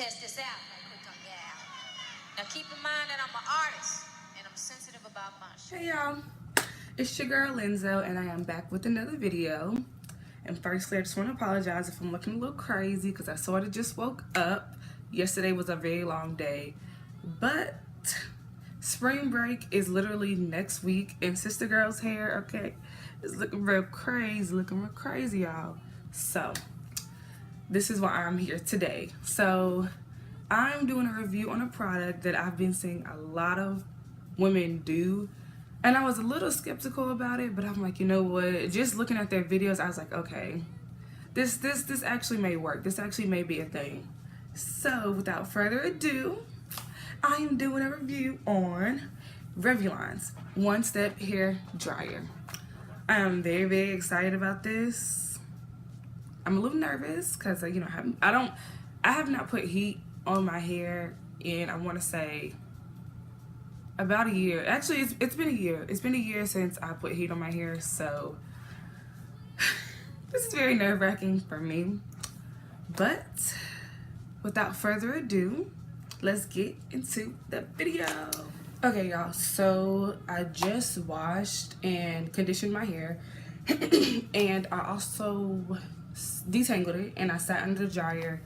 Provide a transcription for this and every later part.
test this out right quick on y'all. Now keep in mind that I'm an artist and I'm sensitive about my shit. Hey y'all, it's your girl Linzo and I am back with another video. And firstly, I just want to apologize if I'm looking a little crazy because I sort of just woke up. Yesterday was a very long day, but spring break is literally next week and sister girl's hair, okay, is looking real crazy, y'all. So this is why I'm here today. So I'm doing a review on a product that I've been seeing a lot of women do, and I was a little skeptical about it, but I'm like, you know what, just looking at their videos, I was like, okay, this actually may work. This actually may be a thing. So without further ado, I am doing a review on Revlon's One Step Hair Dryer. I am very excited about this. I'm a little nervous because, you know, I have not put heat on my hair in, I want to say, about a year. Actually, it's been a year. It's been a year since I put heat on my hair, so this is very nerve-wracking for me. But without further ado, let's get into the video. Okay, y'all, so I just washed and conditioned my hair and I also detangled it and I sat under the dryer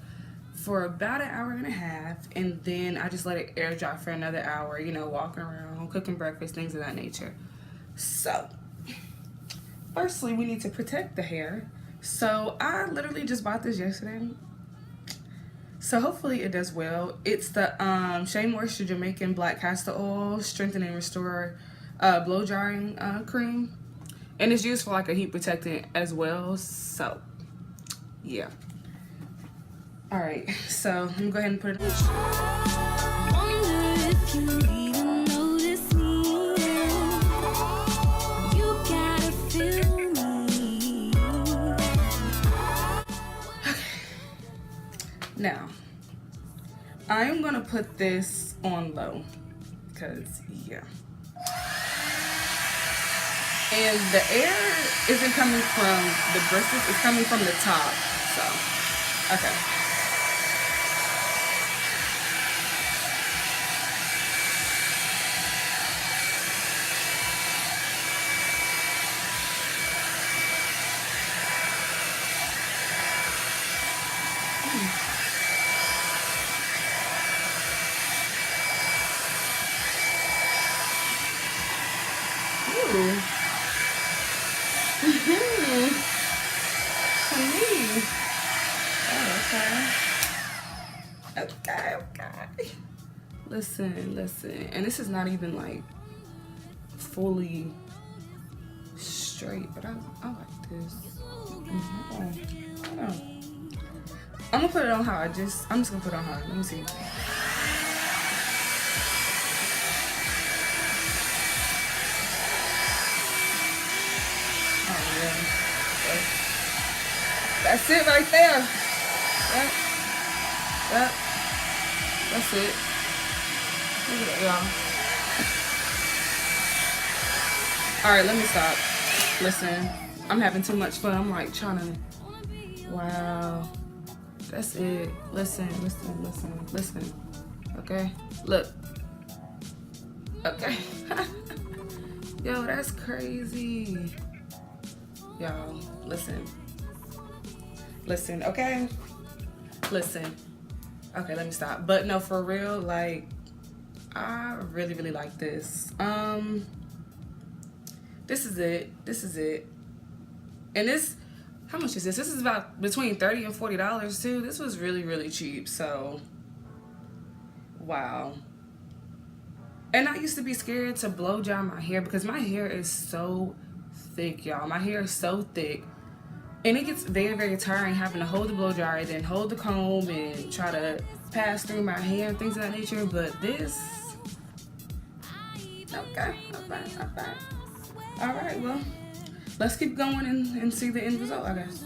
for about an hour and a half, and then I just let it air dry for another hour, you know, walking around, cooking breakfast, things of that nature. So firstly, we need to protect the hair. So I literally just bought this yesterday, so hopefully it does well. It's the Shea Moisture Jamaican Black Castor Oil Strengthen and Restore Blow Drying Cream, and it's used for like a heat protectant as well. So yeah. All right, so let me go ahead and put it in. Now, I am gonna put this on low, because yeah. And the air isn't coming from the bristles, it's coming from the top, so, okay. Okay. Listen. And this is not even like fully straight, but I like this. I'm gonna put it on how I'm just gonna put it on how. Let me see. Oh yeah. That's it right there. Yep. That's it. Look at that, y'all. Alright, let me stop. Listen, I'm having too much fun. I'm like trying to... Wow. That's it. Listen. Okay? Look. Okay. Yo, that's crazy. Y'all, listen, okay? Listen. Okay, let me stop. But no, for real, like, I really like this. This is it. And this, how much is this? This is about between $30 and $40 too. This was really cheap, so wow. And I used to be scared to blow dry my hair because my hair is so thick, y'all. My hair is so thick. And it gets very tiring having to hold the blow dryer, then hold the comb and try to pass through my hair and things of that nature. But this, okay. All right, well, let's keep going and see the end result, I guess.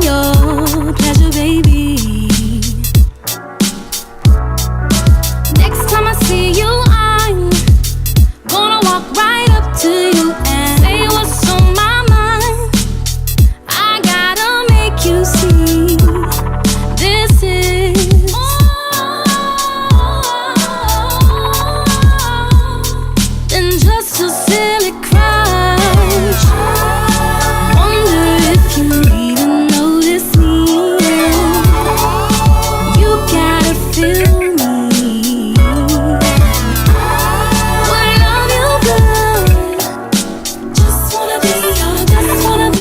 your pleasure, baby. Next time I see you, I'm gonna walk right up to you and say what's on my mind. I gotta make you see this is more than just a silly crush. Wonder if you even notice me. You gotta feel me. Would love you good. Just wanna be your, just wanna be.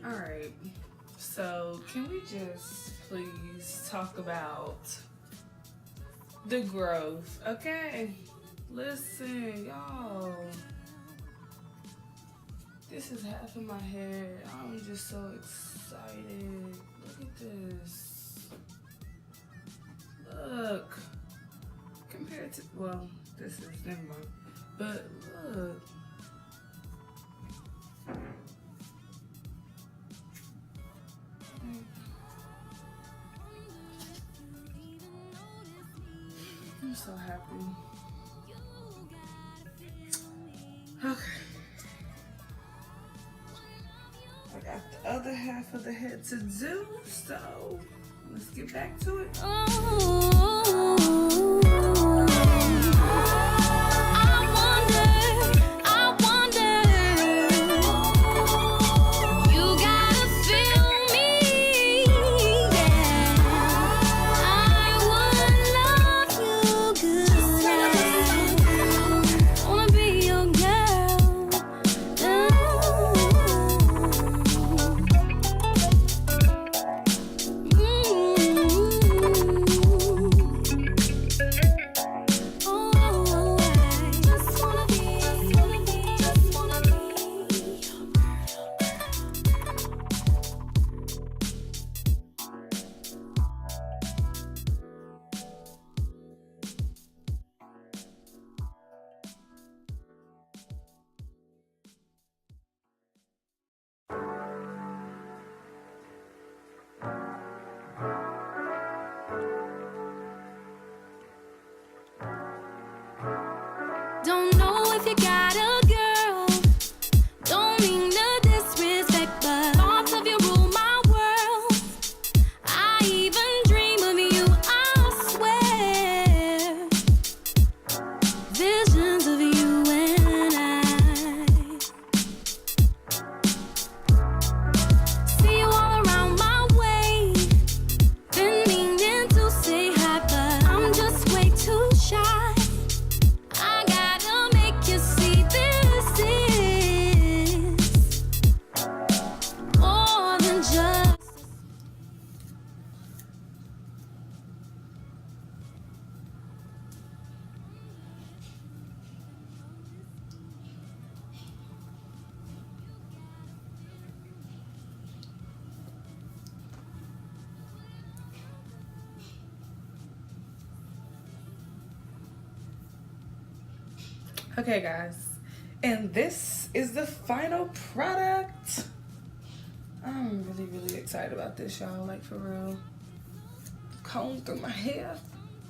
Alright, so can we just please talk about the growth, okay? Listen, y'all. This is half of my hair. I'm just so excited. Look at this. Look. Compared to, well, this is, never mind. But look. I'm so happy. Okay. I got the other half of the head to do, so let's get back to it. I wonder, you gotta feel me, yeah. I would love you good. Wanna be your girl. Don't know if you got a girl. Don't mean no disrespect, but thoughts of you rule my world. I even dream of you, I swear. Visions of you and I. See you all around my way. Been meaning to say hi, but I'm just way too shy. I gotta make you see this is more than just. Okay, guys, and this is the final product. I'm really excited about this, y'all, like for real. Comb through my hair.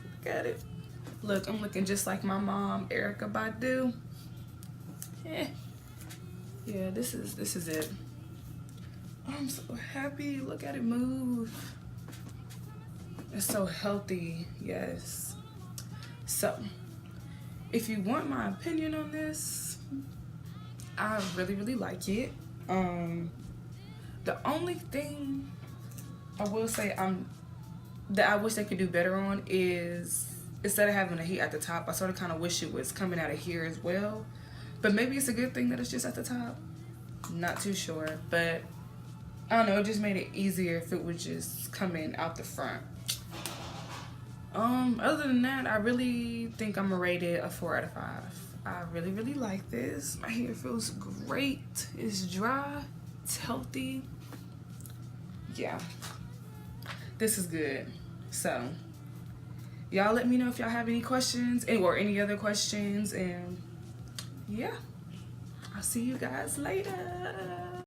Look at it. Look, I'm looking just like my mom, Erica Badu. Yeah, this is it. I'm so happy. Look at it move. It's so healthy. Yes. So if you want my opinion on this, I really like it. The only thing I will say that I wish they could do better on is, instead of having a heat at the top, I sort of kind of wish it was coming out of here as well. But maybe it's a good thing that it's just at the top. Not too sure, but I don't know, it just made it easier if it was just coming out the front. Other than that, I really think I'm gonna rate it a 4 out of 5. I really like this. My hair feels great. It's dry, it's healthy. Yeah. this is good. So y'all let me know if y'all have any questions or any other questions, and yeah, I'll see you guys later.